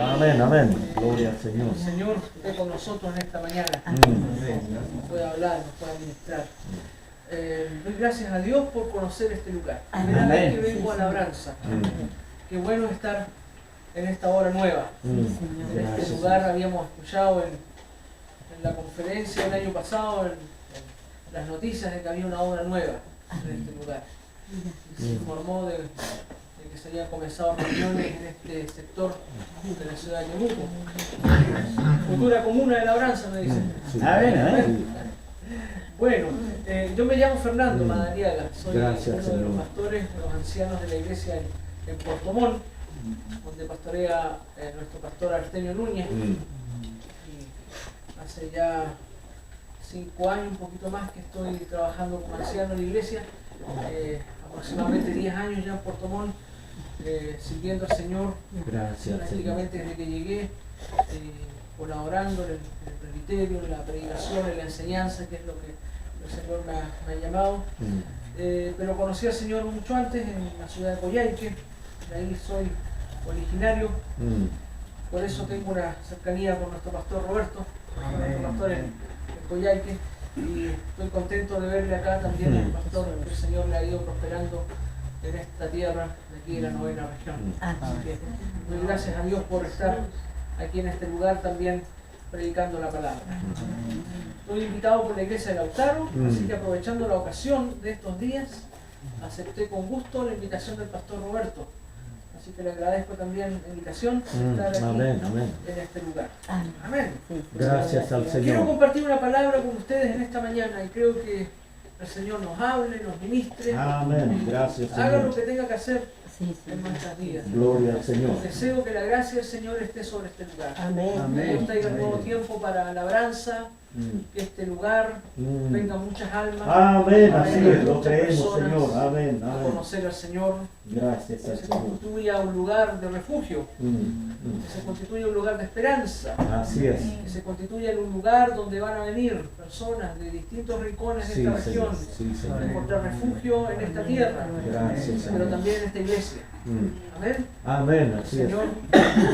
Amén, amén. Gloria al Señor. El Señor esté con nosotros en esta mañana. Nos puede hablar, nos puede administrar. Doy gracias a Dios por conocer este lugar. Primera vez que vengo a labranza. Qué bueno estar en esta hora nueva. En este lugar habíamos escuchado en la conferencia el año pasado, en las noticias de que había una obra nueva en este lugar. Se informó de que se habían comenzado reuniones en este sector de la ciudad de Temuco. Futura comuna de labranza, me dicen. Bueno, yo me llamo Fernando Madariaga, soy uno de los pastores, de los ancianos de la iglesia en Puerto Montt, donde pastorea nuestro pastor Artemio Núñez. Y hace ya 5 años, un poquito más, que estoy trabajando como anciano en la iglesia, aproximadamente 10 años ya en Puerto Montt, sirviendo al Señor. Prácticamente desde que llegué, colaborando en el presbiterio, en la predicación, en la enseñanza, que es lo que el Señor me ha llamado. Pero conocí al Señor mucho antes en la ciudad de Coyhaique, de ahí soy originario, por eso tengo una cercanía con nuestro pastor Roberto, nuestro pastor en Coyhaique, y estoy contento de verle acá también al pastor, que el Señor le ha ido prosperando en esta tierra de aquí de la 9ª región. Así que doy gracias a Dios por estar aquí en este lugar también predicando la palabra. Estoy invitado por la iglesia de Lautaro, así que aprovechando la ocasión de estos días, acepté con gusto la invitación del pastor Roberto. Así que le agradezco también la invitación de estar aquí en este lugar. Amén. Gracias al Señor. Quiero compartir una palabra con ustedes en esta mañana y creo que el Señor nos hable, nos ministre. Amén. Gracias, Señor. Haga lo que tenga que hacer en nuestras vidas. Gloria al Señor. Deseo que la gracia del Señor esté sobre este lugar. Amén. Que Dios traiga un nuevo tiempo para labranza, que este lugar venga muchas almas. Amén. Así es, lo muchas creemos, personas Señor. Amén. a Amén. conocer al Señor. Gracias al Que se Señor. constituya un lugar de refugio, que se constituya un lugar de esperanza, Así es. que se constituya en un lugar donde van a venir personas de distintos rincones de Sí, esta Señor. región Sí, a Señor. encontrar refugio en esta tierra, Gracias, pero Señor. también en esta iglesia. Amén. Amén. Así es. Señor,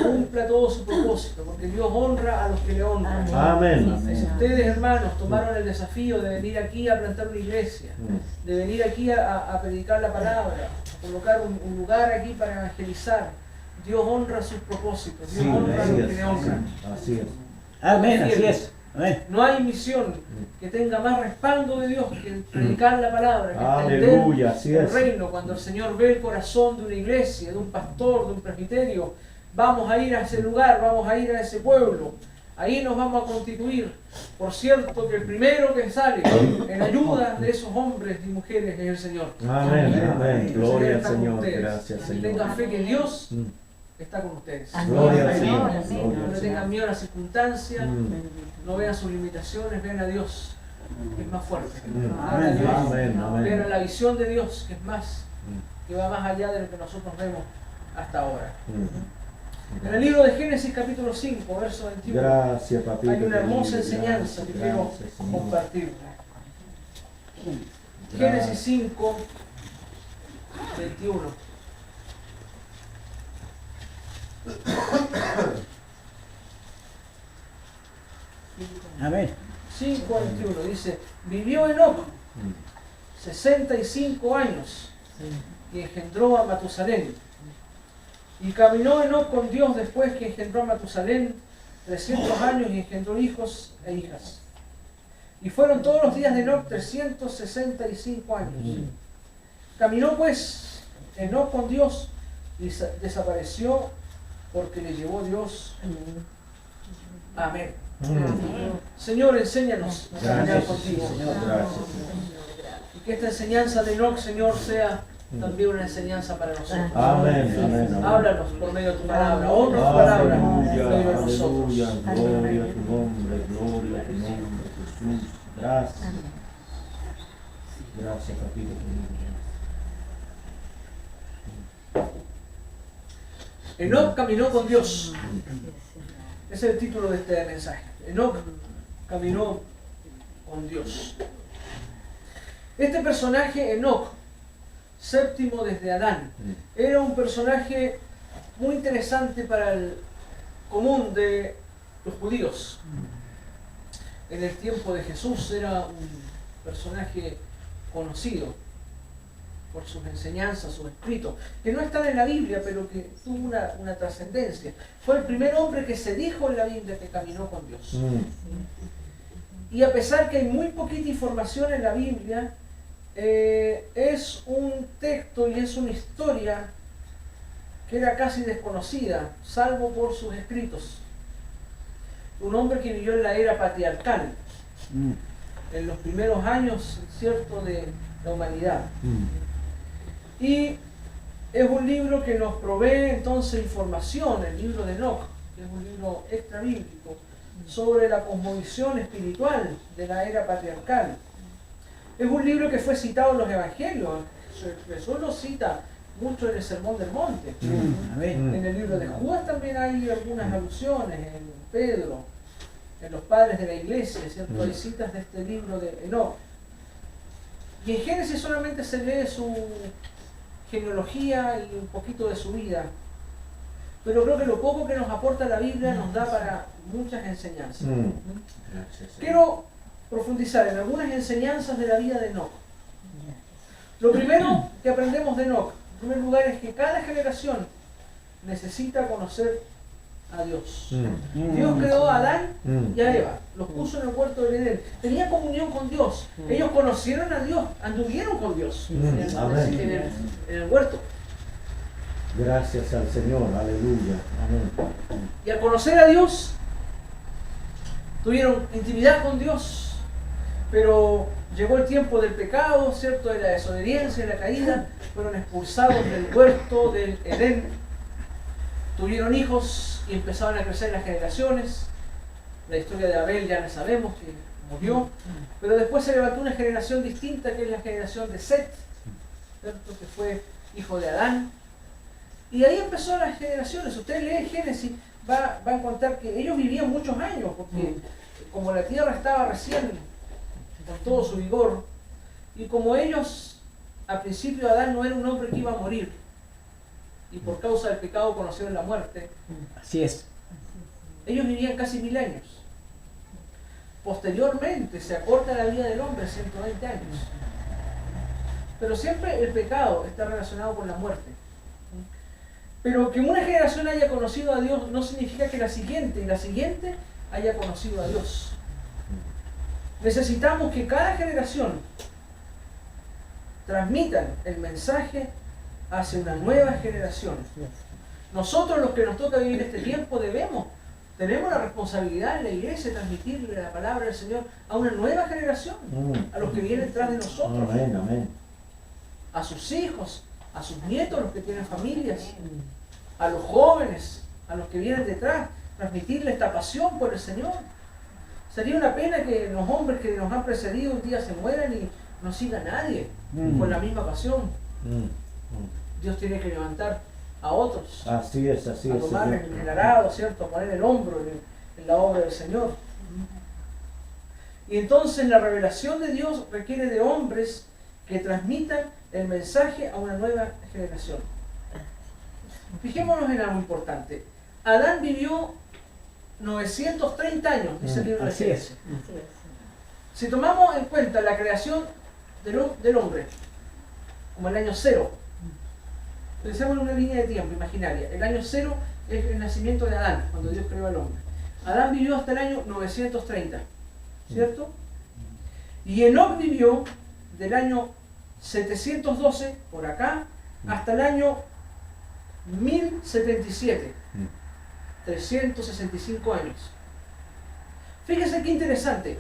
cumpla todo su propósito, porque Dios honra a los que le honran. Amén. Si ustedes, hermanos, tomaron el desafío de venir aquí a plantar una iglesia, de venir aquí a predicar la palabra, a colocar un lugar aquí para evangelizar, Dios honra sus propósitos, Dios honra a los que le honran. Así es. Amén, así es. Amén. No hay misión que tenga más respaldo de Dios que el predicar la palabra, que Aleluya, extender así el es. reino. Cuando el Señor ve el corazón de una iglesia, de un pastor, de un presbiterio, vamos a ir a ese lugar, vamos a ir a ese pueblo. Ahí nos vamos a constituir. Por cierto que el primero que sale en ayuda de esos hombres y mujeres es el Señor. Amén. Amén. Gloria al Está con Señor. ustedes. Gracias, Señor. Tengan fe que Dios está con ustedes. Gloria al Señor. No Gloria le al tengan Señor. miedo a las circunstancias, no vean sus limitaciones, vean a Dios, que es más fuerte. Vean a Dios, Amén. vean a Amén. la visión de Dios, que es más, que va más allá de lo que nosotros vemos hasta ahora. En el libro de Génesis capítulo 5, verso 21, Gracias, papito. hay una hermosa querido. enseñanza que quiero Gracias, Señor. compartir. Génesis 5, 21. Amén. 5:21 dice, vivió Enoc 65 años y engendró a Matusalén. Y caminó Enoc con Dios después que engendró a Matusalén 300 años y engendró hijos e hijas. Y fueron todos los días de Enoc 365 años. Caminó pues Enoc con Dios y desapareció porque le llevó Dios. Amén. Señor, enséñanos a caminar Gracias, contigo. Señor. Gracias. Y que esta enseñanza de Enoc, Señor, sea también una enseñanza para nosotros. Amén. Amén. Háblanos por medio de tu palabra. Honra tu palabra por medio de Aleluya. nosotros. Gloria a tu nombre. Gloria a tu nombre, Jesús. Gracias. Gracias, papito. Enoc caminó con Dios. Ese es el título de este mensaje. Enoc caminó con Dios. Este personaje, Enoc, séptimo desde Adán, era un personaje muy interesante para común de los judíos. En el tiempo de Jesús era un personaje conocido por sus enseñanzas, sus escritos, que no están en la Biblia, pero que tuvo una trascendencia. Fue el primer hombre que se dijo en la Biblia que caminó con Dios. Y a pesar que hay muy poquita información en la Biblia, es un texto y es una historia que era casi desconocida, salvo por sus escritos. Un hombre que vivió en la era patriarcal, en los primeros años, ¿cierto?, de la humanidad. Y es un libro que nos provee entonces información, el libro de Enoc, que es un libro extra bíblico, sobre la cosmovisión espiritual de la era patriarcal. Es un libro que fue citado en los evangelios. Jesús lo cita mucho en el Sermón del Monte. En el libro de Judas también hay algunas alusiones, en Pedro, en los padres de la iglesia, ¿cierto? Hay citas de este libro de Enoc. Y en Génesis solamente se lee su genealogía y un poquito de su vida. Pero creo que lo poco que nos aporta la Biblia nos da para muchas enseñanzas. Quiero profundizar en algunas enseñanzas de la vida de Enoc. Lo primero que aprendemos de Enoc, en primer lugar, es que cada generación necesita conocer a Dios. Dios creó a Adán y a Eva, los puso en el huerto del Edén. Tenían comunión con Dios. Ellos conocieron a Dios, anduvieron con Dios en el huerto. Gracias al Señor, aleluya. Amén. Y al conocer a Dios, tuvieron intimidad con Dios, pero llegó el tiempo del pecado, ¿cierto?, de la desobediencia, de la caída, fueron expulsados del huerto del Edén, tuvieron hijos y empezaron a crecer las generaciones. La historia de Abel ya la sabemos, que murió, pero después se levantó una generación distinta, que es la generación de Set, ¿cierto?, que fue hijo de Adán. Y ahí empezó las generaciones. Usted lee Génesis, va a encontrar que ellos vivían muchos años, porque como la tierra estaba recién con todo su vigor, y como ellos, al principio Adán no era un hombre que iba a morir, y por causa del pecado conocieron la muerte. Así es. Ellos vivían casi 1000 años. Posteriormente se acorta la vida del hombre a 120 años. Pero siempre el pecado está relacionado con la muerte. Pero que una generación haya conocido a Dios no significa que la siguiente y la siguiente haya conocido a Dios. Necesitamos que cada generación transmitan el mensaje hacia una nueva generación. Nosotros, los que nos toca vivir este tiempo, tenemos la responsabilidad en la iglesia de transmitirle la palabra del Señor a una nueva generación, a los que vienen detrás de nosotros, Amén, amén. a sus hijos, a sus nietos, los que tienen familias, a los jóvenes, a los que vienen detrás, transmitirle esta pasión por el Señor. Sería una pena que los hombres que nos han precedido un día se mueran y no siga nadie con la misma pasión. Dios tiene que levantar a otros, Así es, a tomar el arado, ¿cierto? A poner el hombro en la obra del Señor. Y entonces la revelación de Dios requiere de hombres que transmitan el mensaje a una nueva generación. Fijémonos en algo importante. Adán vivió 930 años, dice el libro de Génesis. Si tomamos en cuenta la creación del hombre, como el año 0, pensemos en una línea de tiempo imaginaria. El año 0 es el nacimiento de Adán, cuando Dios creó al hombre. Adán vivió hasta el año 930, ¿cierto? Y Enoc vivió del año 712, por acá, hasta el año 1077, 365 años. Fíjese qué interesante.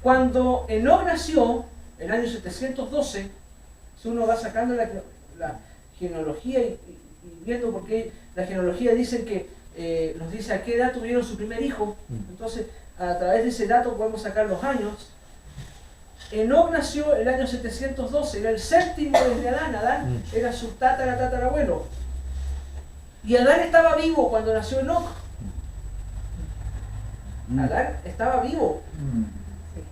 Cuando Enoc nació, el año 712, si uno va sacando la genealogía y viendo, porque la genealogía dice que nos dice a qué edad tuvieron su primer hijo, entonces a través de ese dato podemos sacar los años. Enoc nació el año 712, era el séptimo desde Adán. Adán era su tatarabuelo. Y Adán estaba vivo cuando nació Enoc. Adán estaba vivo,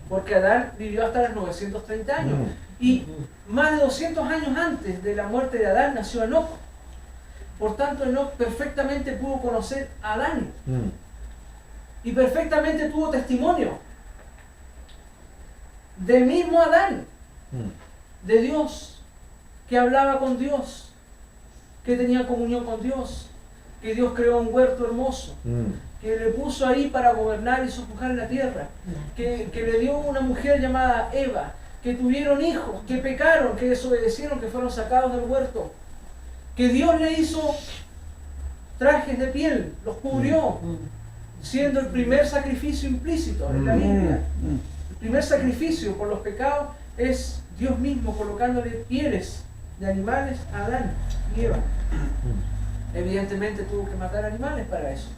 porque Adán vivió hasta los 930 años. Y más de 200 años antes de la muerte de Adán nació Enoc. Por tanto, Enoc perfectamente pudo conocer a Adán. Y perfectamente tuvo testimonio del mismo Adán, de Dios, que hablaba con Dios, que tenía comunión con Dios, que Dios creó un huerto hermoso, que le puso ahí para gobernar y sojuzgar la tierra, que le dio una mujer llamada Eva, que tuvieron hijos, que pecaron, que desobedecieron, que fueron sacados del huerto, que Dios le hizo trajes de piel, los cubrió, siendo el primer sacrificio implícito en la Biblia. El primer sacrificio por los pecados es Dios mismo colocándole pieles de animales a Adán y Eva. Evidentemente tuvo que matar animales para eso.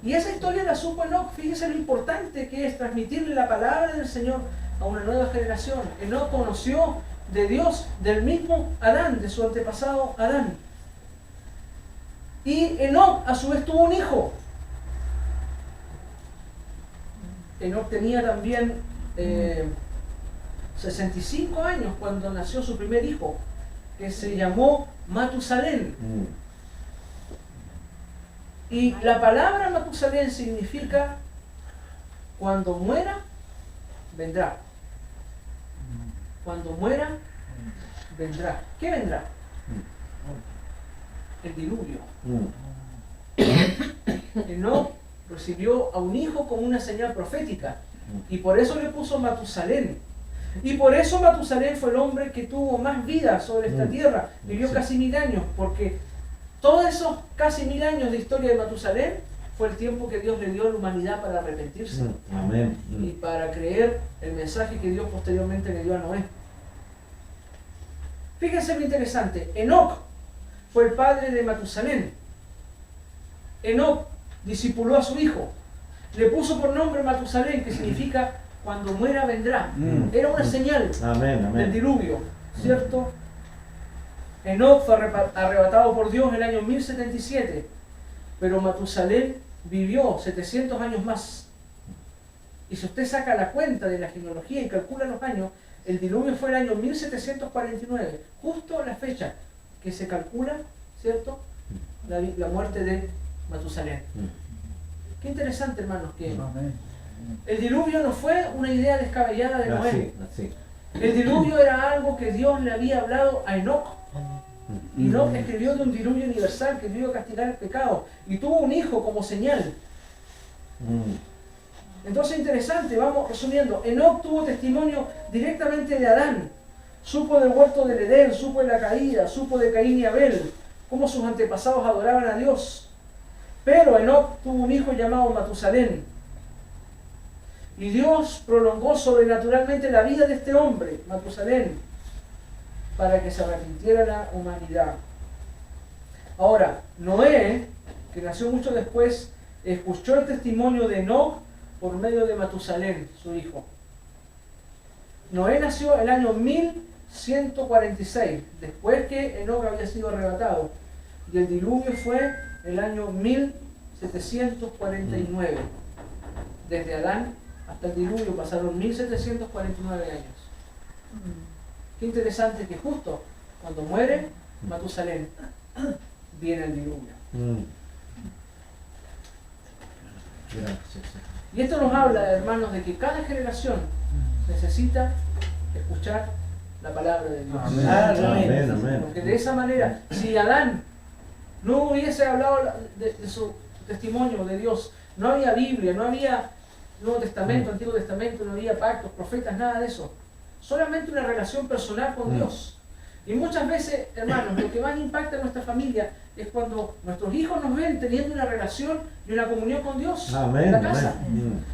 Y esa historia la supo Enoc. Fíjese lo importante que es transmitirle la palabra del Señor a una nueva generación. Enoc conoció de Dios, del mismo Adán, de su antepasado Adán. Y Enoc a su vez tuvo un hijo. Enoc tenía también 65 años cuando nació su primer hijo, que se llamó Matusalén. Y la palabra Matusalén significa cuando muera, vendrá. Cuando muera, vendrá. ¿Qué vendrá? El diluvio. Enoc recibió a un hijo como una señal profética y por eso le puso Matusalén. Y por eso Matusalén fue el hombre que tuvo más vida sobre esta tierra. Vivió casi 1000 años, porque todos esos casi 1000 años de historia de Matusalén fue el tiempo que Dios le dio a la humanidad para arrepentirse. Amén. Y para creer el mensaje que Dios posteriormente le dio a Noé. Fíjense lo interesante. Enoc fue el padre de Matusalén. Enoc discipuló a su hijo. Le puso por nombre Matusalén, que significa cuando muera vendrá. Era una señal del diluvio, ¿cierto? Enoc fue arrebatado por Dios en el año 1077, pero Matusalén vivió 700 años más. Y si usted saca la cuenta de la genealogía y calcula los años, el diluvio fue el año 1749, justo la fecha que se calcula, ¿cierto? La muerte de Matusalén. Qué interesante, hermanos, que el diluvio no fue una idea descabellada de Noé. El diluvio era algo que Dios le había hablado a Enoc. Enoc escribió de un diluvio universal que iba a castigar el pecado y tuvo un hijo como señal. Entonces, interesante, vamos resumiendo. Enoc tuvo testimonio directamente de Adán. Supo del huerto del Edén, supo de la caída, supo de Caín y Abel, cómo sus antepasados adoraban a Dios. Pero Enoc tuvo un hijo llamado Matusalén. Y Dios prolongó sobrenaturalmente la vida de este hombre, Matusalén, para que se arrepintiera la humanidad. Ahora, Noé, que nació mucho después, escuchó el testimonio de Enoc por medio de Matusalén, su hijo. Noé nació el año 1146, después que Enoc había sido arrebatado. Y el diluvio fue el año 1749. Desde Adán hasta el diluvio pasaron 1749 años. Qué interesante que justo cuando muere Matusalén viene el diluvio. Y esto nos habla, hermanos, de que cada generación necesita escuchar la palabra de Dios. Porque de esa manera, si Adán no hubiese hablado de su testimonio de Dios, no había Biblia, no había Nuevo Testamento, Antiguo Testamento, no había pactos, profetas, nada de eso. Solamente una relación personal con Dios. Y muchas veces, hermanos, lo que más impacta en nuestra familia es cuando nuestros hijos nos ven teniendo una relación y una comunión con Dios en la casa.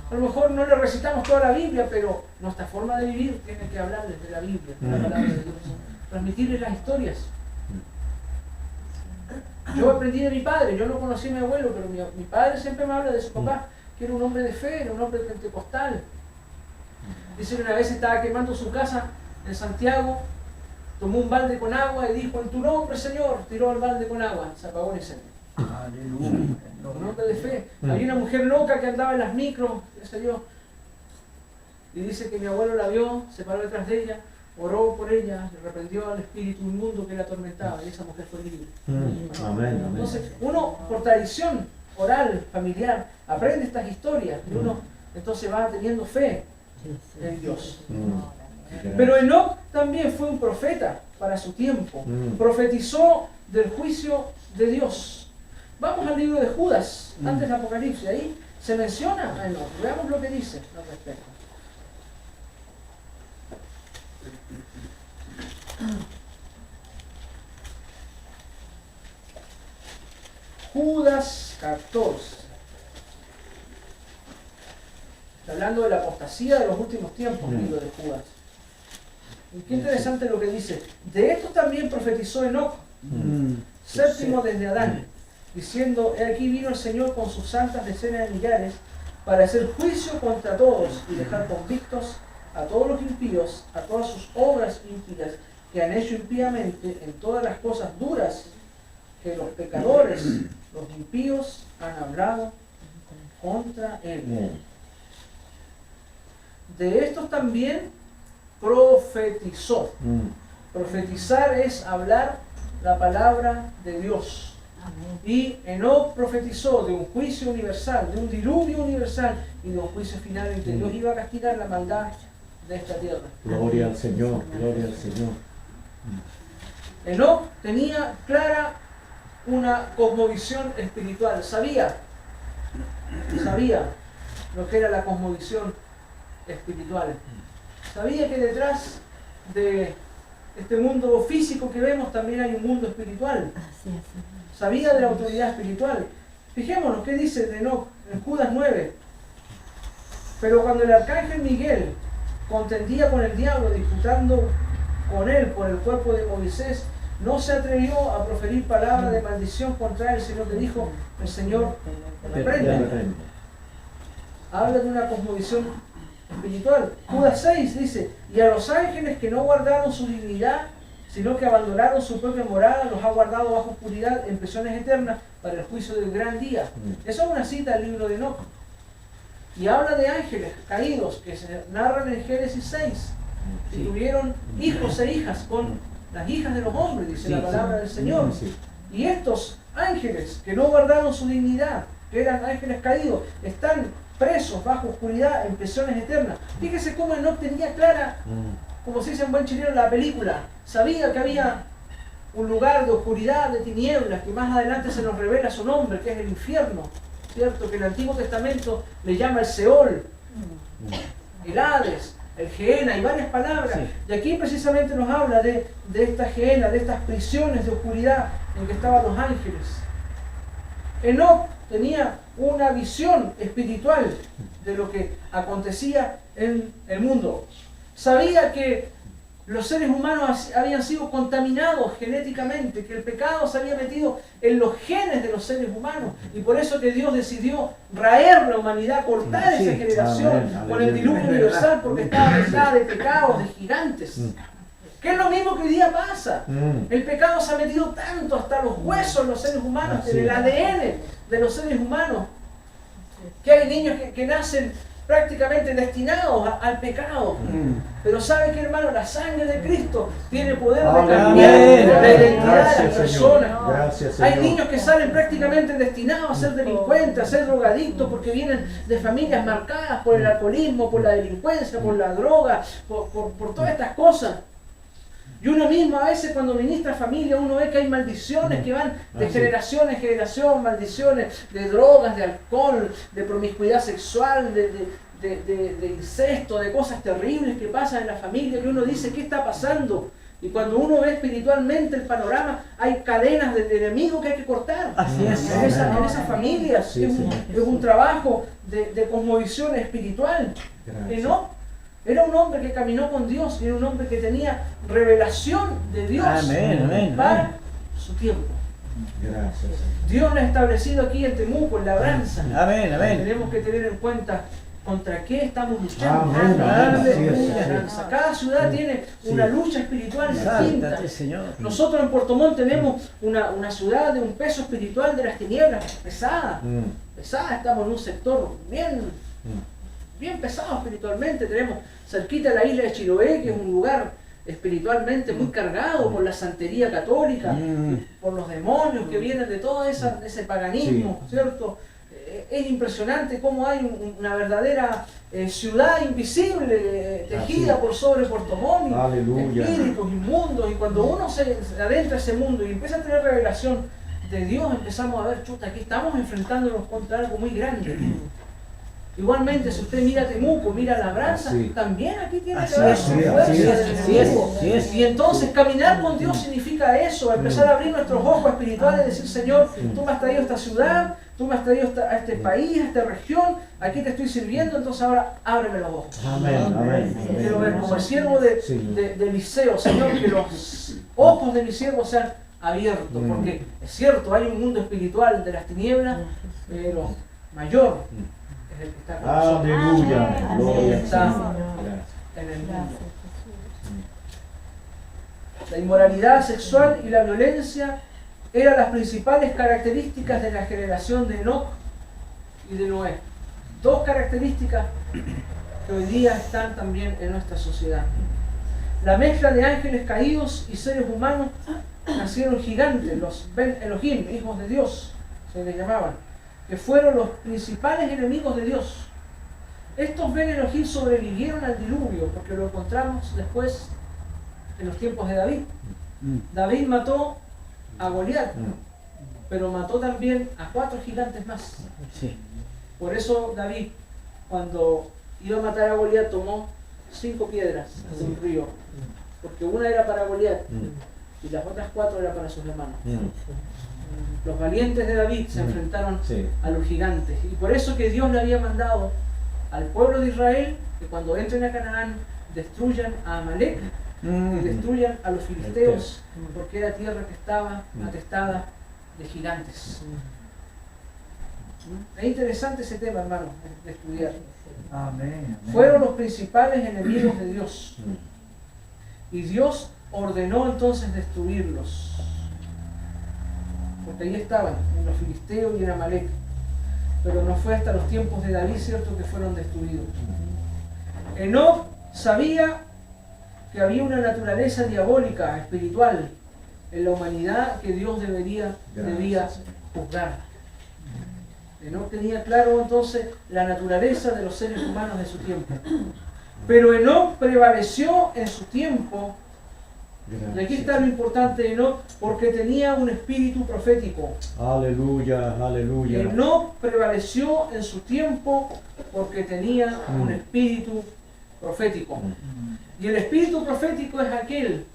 A lo mejor no le recitamos toda la Biblia, pero nuestra forma de vivir tiene que hablarles de la Biblia, de la palabra de Dios, transmitirles las historias. Yo aprendí de mi padre, yo no conocí a mi abuelo, pero mi padre siempre me habla de su papá, que era un hombre de fe, era un hombre pentecostal. Dice que una vez estaba quemando su casa en Santiago, tomó un balde con agua y dijo: en tu nombre, Señor, tiró el balde con agua, se apagó el incendio. Un hombre de fe. Había una mujer loca que andaba en las micros, qué sé yo, y dice que mi abuelo la vio, se paró detrás de ella oró por ella, le reprendió al espíritu inmundo que la atormentaba y esa mujer fue libre. Amén, amén. Entonces, uno por tradición oral, familiar, aprende estas historias y uno entonces va teniendo fe en Dios. Pero Enoc también fue un profeta para su tiempo. Profetizó del juicio de Dios. Vamos al libro de Judas, antes del Apocalipsis. Ahí se menciona a Enoc. Veamos lo que dice al respecto. Judas 14. Está hablando de la apostasía de los últimos tiempos, el libro de Judas. Y qué interesante lo que dice. De esto también profetizó Enoc, séptimo desde Adán, diciendo: he aquí vino el Señor con sus santas decenas de millares para hacer juicio contra todos y dejar convictos a todos los impíos, a todas sus obras impías que han hecho impíamente en todas las cosas duras que los pecadores, los impíos, han hablado contra él. De estos también profetizó. Profetizar es hablar la palabra de Dios. Y Enoc profetizó de un juicio universal, de un diluvio universal y de un juicio final en que Dios iba a castigar la maldad de esta tierra. Gloria al Señor, gloria al Señor. Enoc tenía clara una cosmovisión espiritual. Sabía lo que era la cosmovisión espiritual. Sabía que detrás de este mundo físico que vemos también hay un mundo espiritual. Sabía de la autoridad espiritual. Fijémonos qué dice de Enoc en Judas 9. Pero cuando el arcángel Miguel contendía con el diablo, disputando con él por el cuerpo de Moisés, no se atrevió a proferir palabra de maldición contra él, sino que dijo: el Señor reprenda. Habla de una cosmovisión espiritual. Judas 6 dice: y a los ángeles que no guardaron su dignidad, sino que abandonaron su propia morada, los ha guardado bajo oscuridad en prisiones eternas para el juicio del gran día. Eso es una cita del libro de Enoc. Y habla de ángeles caídos que se narran en Génesis 6, que tuvieron hijos e hijas con las hijas de los hombres, dice la palabra del Señor. Y estos ángeles que no guardaron su dignidad, que eran ángeles caídos, están presos bajo oscuridad en prisiones eternas. Fíjese cómo Enoc tenía clara, como se dice en buen chileno, la película. Sabía que había un lugar de oscuridad, de tinieblas, que más adelante se nos revela su nombre, que es el infierno, ¿cierto? Que el Antiguo Testamento le llama el Seol, el Hades, el Gehenna, y varias palabras. Y aquí precisamente nos habla de esta Gehenna, de estas prisiones de oscuridad en que estaban los ángeles. Enoc tenía una visión espiritual de lo que acontecía en el mundo. Sabía que los seres humanos habían sido contaminados genéticamente, que el pecado se había metido en los genes de los seres humanos, y por eso que Dios decidió raer la humanidad, cortar esa generación con el diluvio universal, porque estaba mezclada de pecados, de gigantes. Que es lo mismo que hoy día pasa. El pecado se ha metido tanto hasta los huesos de los seres humanos, en el ADN de los seres humanos, que hay niños que nacen prácticamente destinados al pecado. Pero ¿sabe qué, hermano? La sangre de Cristo tiene poder de cambiar la identidad de las personas. Hay niños que salen prácticamente destinados a ser delincuentes, a ser drogadictos, porque vienen de familias marcadas por el alcoholismo, por la delincuencia, por la droga, por todas estas cosas. Y uno mismo a veces cuando ministra familia, uno ve que hay maldiciones que van de generación en generación, maldiciones de drogas, de alcohol, de promiscuidad sexual, de incesto, de cosas terribles que pasan en la familia, que uno dice, ¿qué está pasando? Y cuando uno ve espiritualmente el panorama, hay cadenas de enemigo que hay que cortar. Así es. En esas familias. Es un trabajo de cosmovisión espiritual. ¿No? Era un hombre que caminó con Dios y era un hombre que tenía revelación de Dios para su tiempo. Gracias. Dios lo ha establecido aquí en Temuco, en labranza. Amén, amén. Tenemos que tener en cuenta contra qué estamos luchando. Labranza. Cada ciudad tiene una lucha espiritual distinta. Nosotros en Puerto Montt tenemos una ciudad de un peso espiritual de las tinieblas pesada. Pesada, estamos en un sector bien pesado espiritualmente. Tenemos cerquita la isla de Chiloé, que es un lugar espiritualmente muy cargado por la santería católica, por los demonios que vienen de todo ese paganismo, ¿cierto? Es impresionante cómo hay una verdadera ciudad invisible tejida por sobre Puerto Montt, espíritus inmundos, y cuando uno se adentra a ese mundo y empieza a tener revelación de Dios, empezamos a ver, chuta, aquí estamos enfrentándonos contra algo muy grande. Igualmente, si usted mira Temuco, mira Labranza, también aquí tiene que ver su fuerza del enemigo. Y entonces caminar con Dios significa eso, empezar a abrir nuestros ojos espirituales y decir, Señor, tú me has traído a esta ciudad, tú me has traído a este país, a esta región, aquí te estoy sirviendo, entonces ahora ábreme los ojos. Amén. Quiero ver como el siervo de Eliseo, Señor, que los ojos de mi siervo sean abiertos, porque es cierto, hay un mundo espiritual de las tinieblas, pero mayor es el que está con nosotros. Aleluya. Gloria al Está Señor. en el mundo. La inmoralidad sexual y la violencia eran las principales características de la generación de Enoc y de Noé. Dos características que hoy día están también en nuestra sociedad. La mezcla de ángeles caídos y seres humanos, nacieron gigantes, los Ben Elohim, hijos de Dios, se les llamaban, que fueron los principales enemigos de Dios. Estos Ben Elohim sobrevivieron al diluvio, porque lo encontramos después en los tiempos de David. David mató a Goliat, pero mató también a 4 gigantes más. Por eso David, cuando iba a matar a Goliat, tomó 5 piedras de un río, porque una era para Goliat y las otras 4 eran para sus hermanos. Los valientes de David se enfrentaron a los gigantes, y por eso que Dios le había mandado al pueblo de Israel que cuando entren a Canaán destruyan a Amalek y destruyan a los filisteos, porque era tierra que estaba atestada de gigantes. Es interesante ese tema, hermano, de estudiar. Amén. Fueron los principales enemigos de Dios, y Dios ordenó entonces destruirlos, porque ahí estaban, en los filisteos y en Amalek, pero no fue hasta los tiempos de David, cierto, que fueron destruidos. Enoc sabía que había una naturaleza diabólica, espiritual, en la humanidad que Dios debía juzgar. Enoc tenía claro entonces la naturaleza de los seres humanos de su tiempo. Pero Enoc prevaleció en su tiempo. Y aquí está lo importante de Enoc, porque tenía un espíritu profético. Aleluya. Enoc prevaleció en su tiempo porque tenía un espíritu profético. Y el espíritu profético es aquel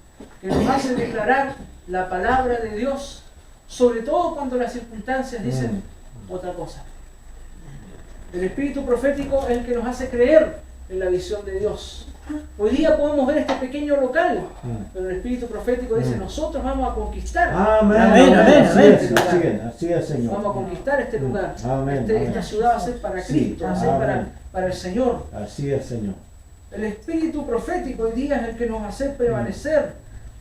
que nos hace declarar la palabra de Dios, sobre todo cuando las circunstancias dicen otra cosa. El espíritu profético es el que nos hace creer en la visión de Dios. Hoy día podemos ver este pequeño local, pero el espíritu profético dice, nosotros vamos a conquistar. Amén. Así es, Señor. Vamos a conquistar este lugar. Amén. Esta ciudad va a ser para Cristo, va a ser para el Señor. Así es, Señor. El espíritu profético hoy día es el que nos hace prevalecer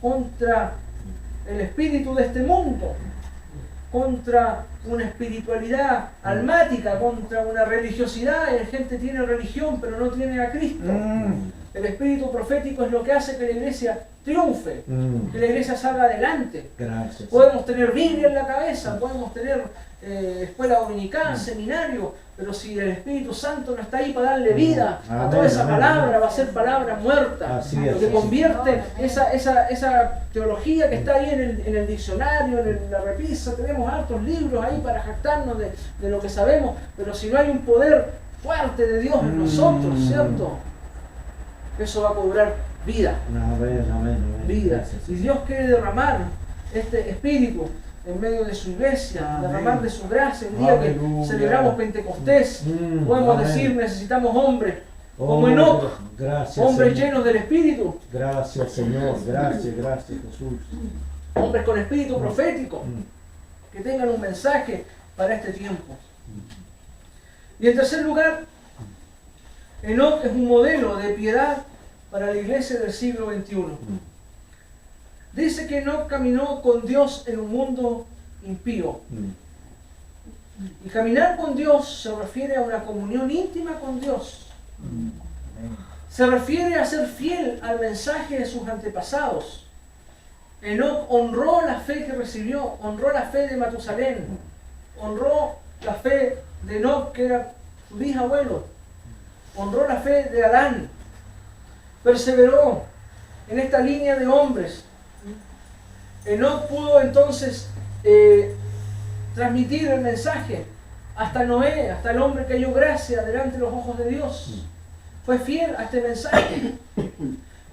contra el espíritu de este mundo, contra una espiritualidad almática, contra una religiosidad. La gente tiene religión pero no tiene a Cristo. El espíritu profético es lo que hace que la iglesia triunfe, que la iglesia salga adelante. Gracias. Podemos tener Biblia en la cabeza, podemos tener escuela dominical, seminario, pero si el Espíritu Santo no está ahí para darle vida a toda esa palabra, va a ser palabra muerta. Lo que convierte esa teología que está ahí en el diccionario, en la repisa. Tenemos hartos libros ahí para jactarnos de lo que sabemos, pero si no hay un poder fuerte de Dios en nosotros, ¿cierto? Eso va a cobrar vida. Vida. Y Dios quiere derramar este espíritu en medio de su iglesia, derramar de su gracia. El día que celebramos Pentecostés, podemos decir, necesitamos hombres como Enoc, hombres llenos del Espíritu. Gracias, Señor. Gracias, Jesús. Hombres con espíritu profético, que tengan un mensaje para este tiempo. Y en tercer lugar, Enoc es un modelo de piedad para la iglesia del siglo XXI. Dice que Enoc caminó con Dios en un mundo impío. Y caminar con Dios se refiere a una comunión íntima con Dios. se refiere a ser fiel al mensaje de sus antepasados. Enoc honró la fe que recibió, honró la fe de Matusalén, honró la fe de Enoc, que era su bisabuelo, honró la fe de Adán, perseveró en esta línea de hombres. Enoc pudo entonces transmitir el mensaje hasta Noé, hasta el hombre que halló gracia delante de los ojos de Dios. Fue fiel a este mensaje.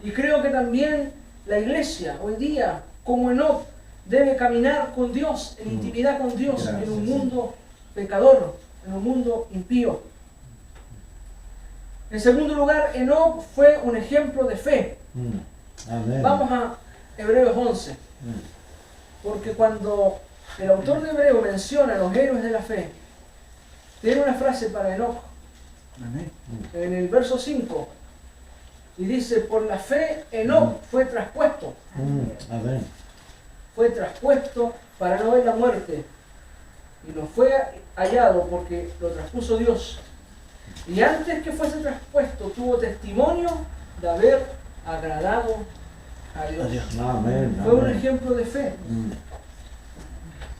Y creo que también la iglesia hoy día, como Enoc, debe caminar con Dios, en intimidad con Dios, en un mundo pecador, en un mundo impío. En segundo lugar, Enoc fue un ejemplo de fe. Amén. Vamos a Hebreos 11. Porque cuando el autor de Hebreo menciona a los héroes de la fe, tiene una frase para Enoc. Amén. En el verso 5. Y dice, por la fe Enoc fue traspuesto. Amén. Fue traspuesto para no ver la muerte. Y no fue hallado porque lo traspuso Dios. Y antes que fuese traspuesto, tuvo testimonio de haber agradado a Dios. Amén. Fue un ejemplo de fe.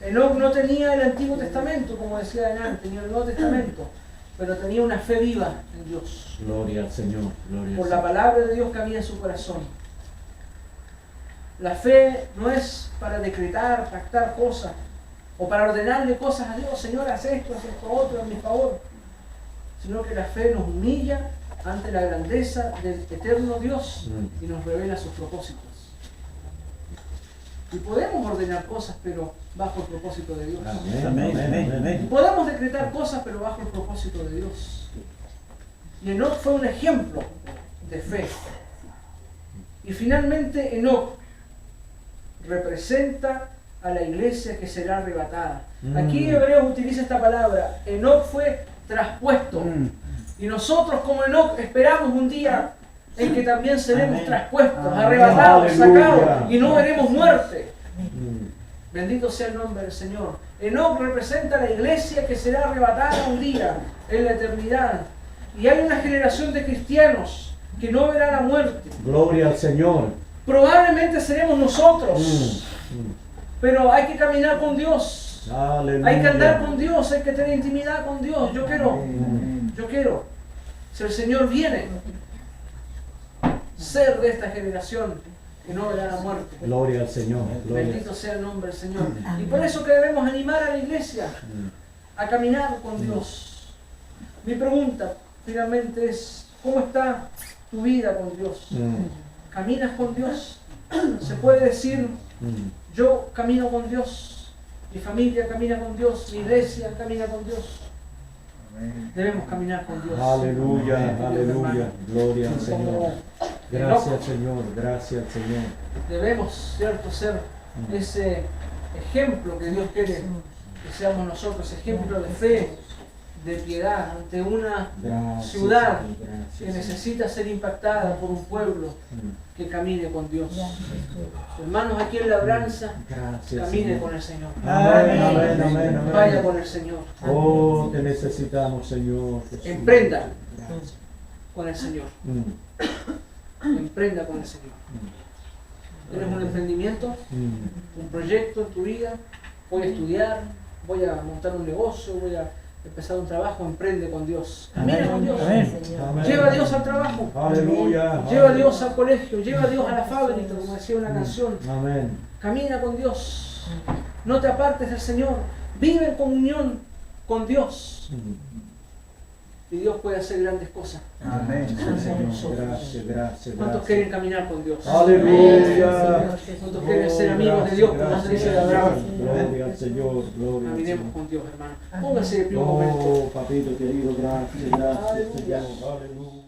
Enoc no tenía el Antiguo Testamento, como decía Adán, tenía el Nuevo Testamento, pero tenía una fe viva en Dios, Gloria al Señor. Gloria por al la Señor. palabra de Dios que había en su corazón. La fe no es para decretar, pactar cosas, o para ordenarle cosas a Dios, Señor, haz esto otro, a mi favor, sino que la fe nos humilla ante la grandeza del eterno Dios y nos revela sus propósitos. Y podemos ordenar cosas, pero bajo el propósito de Dios. Amén. Amén. Amén. Y Amén. podemos decretar cosas, pero bajo el propósito de Dios. Y Enoc fue un ejemplo de fe. Y finalmente Enoc representa a la iglesia que será arrebatada. Aquí Hebreos utiliza esta palabra. Enoc fue traspuesto. Y nosotros como Enoc esperamos un día en que también seremos Amén. traspuestos, Amén. arrebatados, Aleluya. sacados y no veremos muerte. Mm. Bendito sea el nombre del Señor. Enoc representa a la iglesia que será arrebatada un día en la eternidad. Y hay una generación de cristianos que no verá la muerte. Gloria al Señor. Probablemente seremos nosotros. Pero hay que caminar con Dios. Aleluya. Hay que andar con Dios, hay que tener intimidad con Dios. Yo quiero, si el Señor viene, ser de esta generación que no verá la muerte. Gloria al Señor. Gloria. Bendito sea el nombre del Señor. Y por eso que debemos animar a la iglesia a caminar con Dios. Mi pregunta finalmente es, ¿cómo está tu vida con Dios? ¿Caminas con Dios? Se puede decir, yo camino con Dios, mi familia camina con Dios, mi iglesia camina con Dios. Debemos caminar con Dios. Aleluya, aleluya. Gloria al Señor. Como Gracias, Señor. Gracias, Señor. debemos, ¿cierto?, ser ese ejemplo que Dios quiere que seamos nosotros, ejemplo de fe, de piedad ante una Gracias, ciudad Señor. que Gracias, necesita ser impactada por un pueblo que camine con Dios. Hermanos, aquí en Labranza, Gracias, camine Señor. con el Señor. Amén, amén, amén, amén. Vaya con el Señor. Oh, te necesitamos, Señor. Jesús. Emprenda Gracias. con el Señor. Emprenda con el Señor. ¿Tienes un emprendimiento? ¿Un proyecto en tu vida? Voy a estudiar, voy a montar un negocio, voy a empezar un trabajo. Emprende con Dios. Camina con Dios. Amén. Amén. Lleva a Dios al trabajo. Aleluya. Lleva a Dios al colegio. Lleva a Dios a la fábrica, como decía una canción. Amén. Camina con Dios. No te apartes del Señor. Vive en comunión con Dios. Y Dios puede hacer grandes cosas. Amén. Gracias, gracias, ¿Cuántos gracias. quieren caminar con Dios? Aleluya. ¿Cuántos quieren ser amigos de Dios, como nos dice Gracias, Abraham? Gloria al Señor, gloria al Caminemos Señor. con Dios, hermano. Póngase de pie un momento. Oh, papito querido, gracias, gracias, Aleluya. Señor. Aleluya.